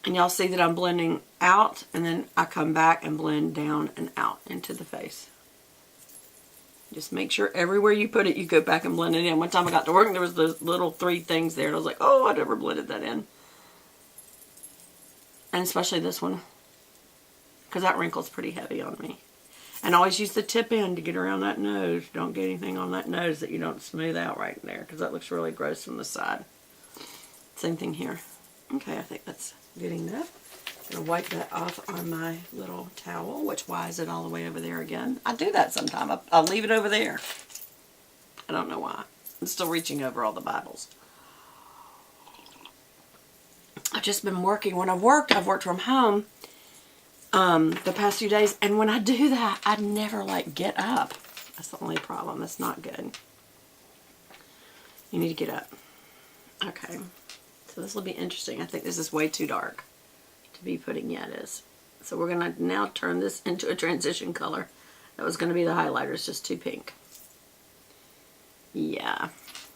And y'all see that I'm blending out, and then I come back and blend down and out into the face. Just make sure everywhere you put it, you go back and blend it in. One time I got to work and there was those little 3 things there, and I was like, oh, I never blended that in. And especially this one, because that wrinkle's pretty heavy on me. And always use the tip end to get around that nose. Don't get anything on that nose that you don't smooth out right there, because that looks really gross from the side. Same thing here. Okay, I think that's good enough. I'm going to wipe that off on my little towel, which why is it all the way over there again? I do that sometimes. I'll leave it over there. I don't know why. I'm still reaching over all the Bibles. I've just been working. When I've worked from home the past few days, and when I do that, I never like get up. That's the only problem. That's not good. You need to get up. Okay. So this will be interesting. I think this is way too dark to be putting yet is. So we're going to now turn this into a transition color. That was going to be the highlighter. It's just too pink. Yeah.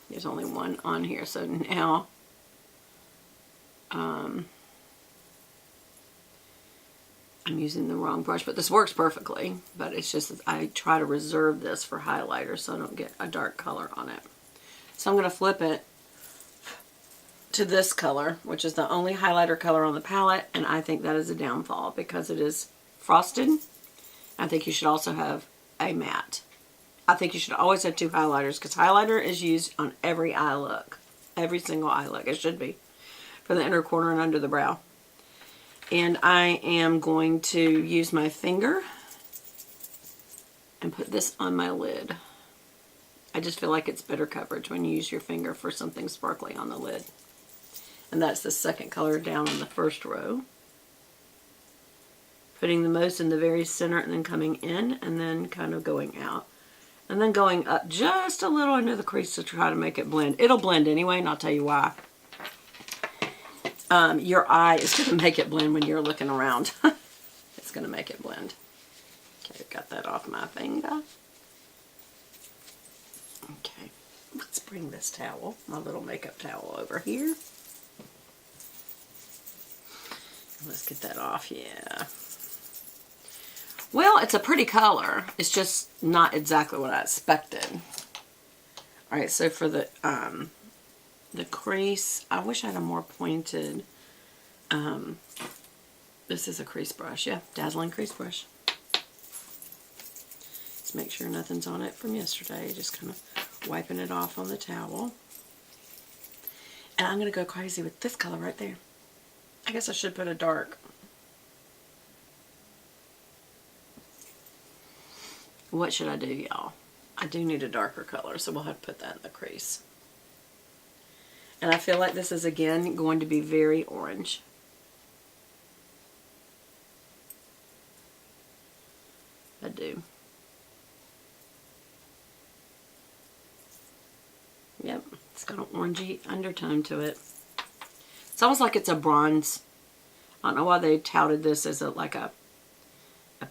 There's only one on here. So now I'm using the wrong brush, but this works perfectly. But it's just that I try to reserve this for highlighter so I don't get a dark color on it. So I'm going to flip it to this color, which is the only highlighter color on the palette, and I think that is a downfall because it is frosted. I think you should also have a matte. I think you should always have 2 highlighters because highlighter is used on every eye look. Every single eye look. It should be. For the inner corner and under the brow. And I am going to use my finger and put this on my lid. I just feel like it's better coverage when you use your finger for something sparkly on the lid. And that's the second color down on the first row. Putting the most in the very center and then coming in and then kind of going out. And then going up just a little into the crease to try to make it blend. It'll blend anyway, and I'll tell you why. Your eye is going to make it blend when you're looking around. It's going to make it blend. Okay, got that off my finger. Okay, let's bring this towel, my little makeup towel, over here. Let's get that off, yeah. Well, it's a pretty color. It's just not exactly what I expected. Alright, so for the crease, I wish I had a more pointed, this is a crease brush, yeah, dazzling crease brush. Just make sure nothing's on it from yesterday, just kind of wiping it off on the towel. And I'm going to go crazy with this color right there. I guess I should put a dark. What should I do, y'all? I do need a darker color, so we'll have to put that in the crease. And I feel like this is, again, going to be very orange. I do. Yep, it's got an orangey undertone to it. It's almost like it's a bronze. I don't know why they touted this as like a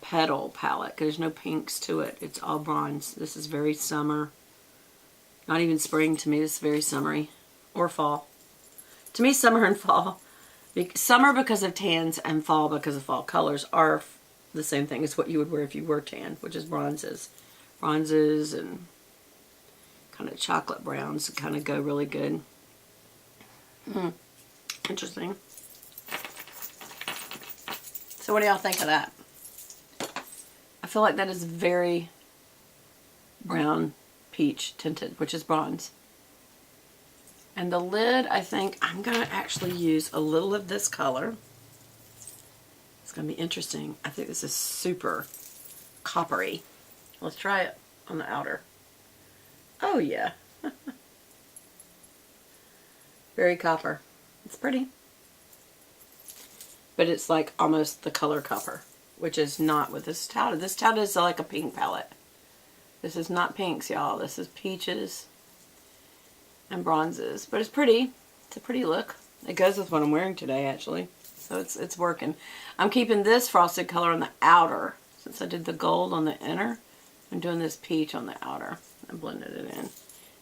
petal palette, because there's no pinks to it. It's all bronze. This is very summer. Not even spring to me. This is very summery. Or fall. To me, summer and fall. Summer because of tans and fall because of fall colors are the same thing as what you would wear if you were tan, which is bronzes. Bronzes and kind of chocolate browns kind of go really good. Interesting. So what do y'all think of that? I feel like that is very brown peach tinted, which is bronze. And the lid, I think I'm going to actually use a little of this color. It's going to be interesting. I think this is super coppery. Let's try it on the outer. Oh yeah. Very copper. It's pretty. But it's like almost the color copper, which is not what this is touted. This touted is like a pink palette. This is not pinks, y'all. This is peaches and bronzes. But it's pretty. It's a pretty look. It goes with what I'm wearing today, actually. So it's working. I'm keeping this frosted color on the outer. Since I did the gold on the inner, I'm doing this peach on the outer. I blended it in.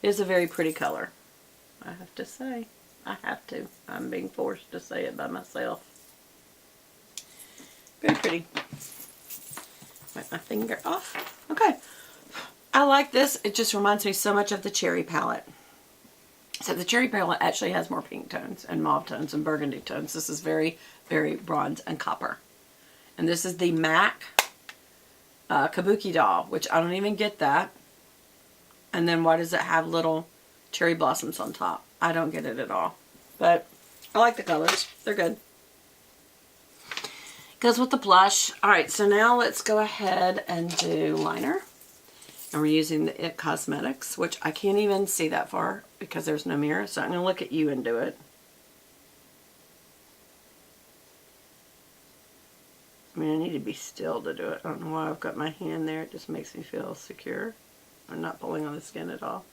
It is a very pretty color, I have to say. I have to. I'm being forced to say it by myself. Very pretty. Wipe my finger off. Okay. I like this. It just reminds me so much of the Cherry palette. So the Cherry palette actually has more pink tones and mauve tones and burgundy tones. This is very, very bronze and copper. And this is the MAC Kabuki doll, which I don't even get that. And then why does it have little cherry blossoms on top? I don't get it at all. But I like the colors. They're good. Goes with the blush. Alright, so now let's go ahead and do liner. And we're using the IT Cosmetics, which I can't even see that far because there's no mirror. So I'm going to look at you and do it. I mean, I need to be still to do it. I don't know why I've got my hand there. It just makes me feel secure. I'm not pulling on the skin at all.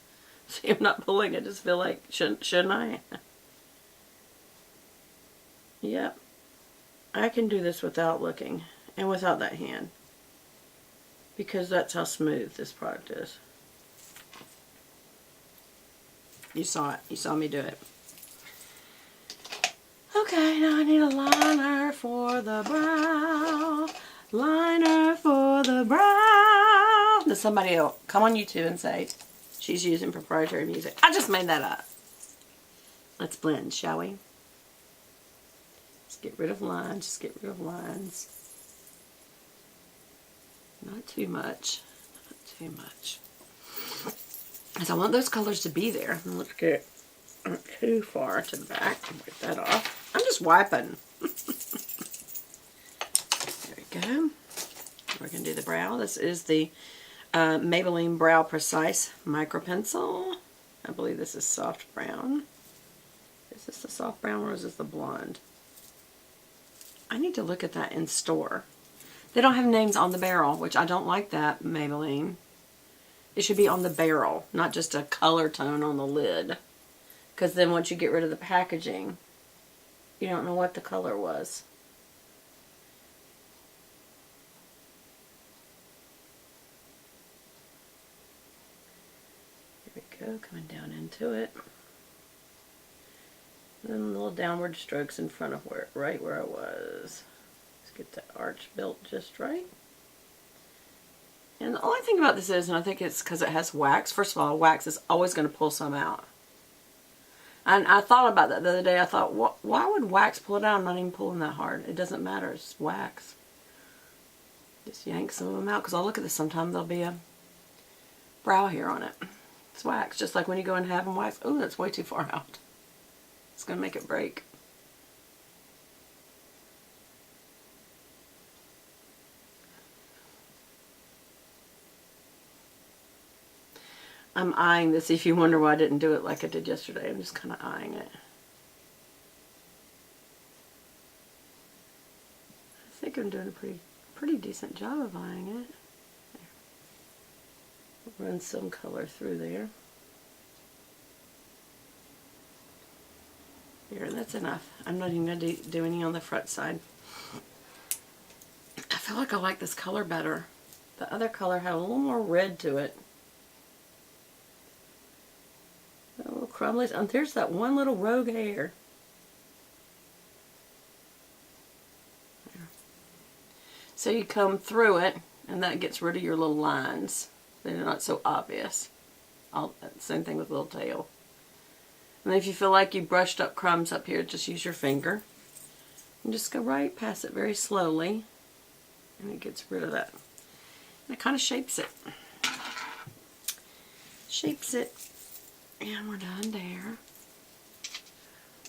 See, I'm not pulling. I just feel like, shouldn't I? Yep. I can do this without looking and without that hand. Because that's how smooth this product is. You saw it. You saw me do it. Okay, now I need a liner for the brow. Liner for the brow. Now somebody will come on YouTube and say she's using proprietary music. I just made that up. Let's blend, shall we? Just get rid of lines. Just get rid of lines. Not too much. Not too much. Because I want those colors to be there. Let's get too far to the back. Wipe that off. I'm just wiping. There we go. We're going to do the brow. This is the Maybelline Brow Precise Micro Pencil. I believe this is soft brown. Is this the soft brown or is this the blonde? I need to look at that in store. They don't have names on the barrel, which I don't like that, Maybelline. It should be on the barrel, not just a color tone on the lid. Because then once you get rid of the packaging, you don't know what the color was. Here we go, coming down into it. And then little downward strokes in front of right where I was. Get the arch built just right. And the only thing about this is, and I think it's because it has wax. First of all, wax is always going to pull some out. And I thought about that the other day. I thought, why would wax pull it out? I'm not even pulling that hard. It doesn't matter. It's just wax. Just yank some of them out. Because I'll look at this sometime. There'll be a brow hair on it. It's wax. Just like when you go and have them wax. Oh, that's way too far out. It's going to make it break. I'm eyeing this. If you wonder why I didn't do it like I did yesterday, I'm just kind of eyeing it. I think I'm doing a pretty decent job of eyeing it. There. Run some color through there. Here, that's enough. I'm not even going to do any on the front side. I feel like I like this color better. The other color had a little more red to it. A little crumbly. And there's that one little rogue hair. There. So you comb through it, and that gets rid of your little lines. They're not so obvious. Same thing with little tail. And if you feel like you brushed up crumbs up here, just use your finger. And just go right past it very slowly. And it gets rid of that. And it kind of shapes it. Shapes it. And we're done there.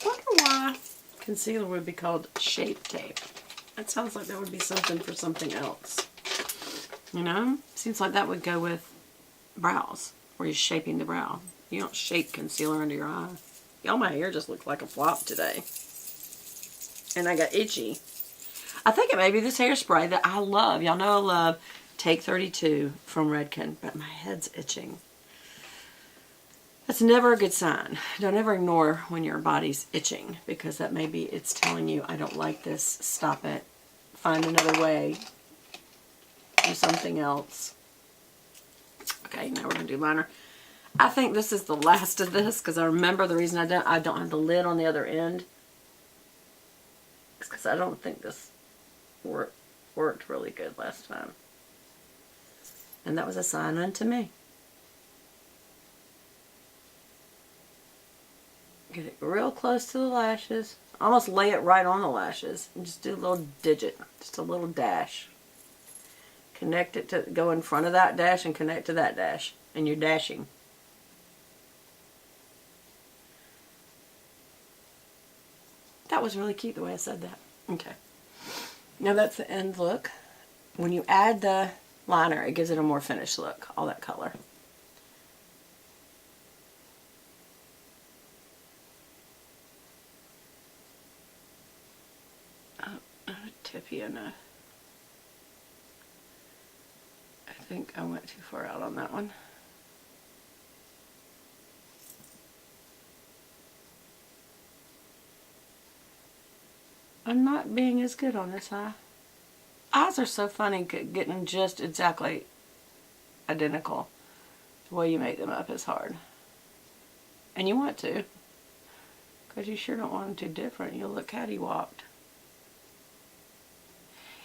Wonder why concealer would be called shape tape. That sounds like that would be something for something else. You know? Seems like that would go with brows, where you're shaping the brow. You don't shape concealer under your eye. Y'all, my hair just looks like a flop today. And I got itchy. I think it may be this hairspray that I love. Y'all know I love Take 32 from Redken, but my head's itching. That's never a good sign. Don't ever ignore when your body's itching, because that maybe it's telling you, I don't like this, stop it, find another way, do something else. Okay, now we're going to do liner. I think this is the last of this, because I remember the reason I don't have the lid on the other end is because I don't think this worked really good last time. And that was a sign unto me. Get it real close to the lashes. Almost lay it right on the lashes. And just do a little digit. Just a little dash. Connect it to, go in front of that dash and connect to that dash. And you're dashing. That was really cute the way I said that. Okay. Now that's the end look. When you add the liner, it gives it a more finished look. All that color. Tippy enough. I think I went too far out on that one. I'm not being as good on this eye. Eyes are so funny, getting just exactly identical. The way you make them up is hard. And you want to. Because you sure don't want them too different. You'll look cattywamped.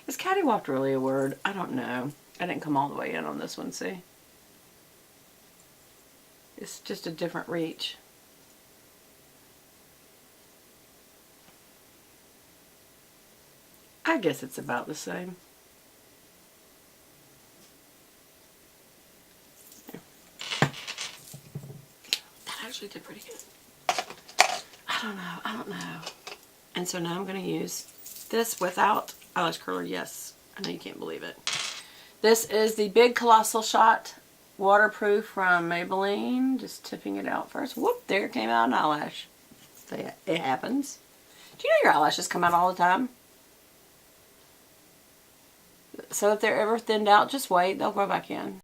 Is cattywamped really a word? I don't know. I didn't come all the way in on this one, see? It's just a different reach. I guess it's about the same. That actually did pretty good. I don't know. And so now I'm going to use this without eyelash curler. Yes, I know you can't believe it. This is the Big Colossal Shot Waterproof from Maybelline. Just tipping it out first. Whoop, there came out an eyelash. So it happens. Do you know your eyelashes come out all the time? So if they're ever thinned out, just wait. They'll grow back in.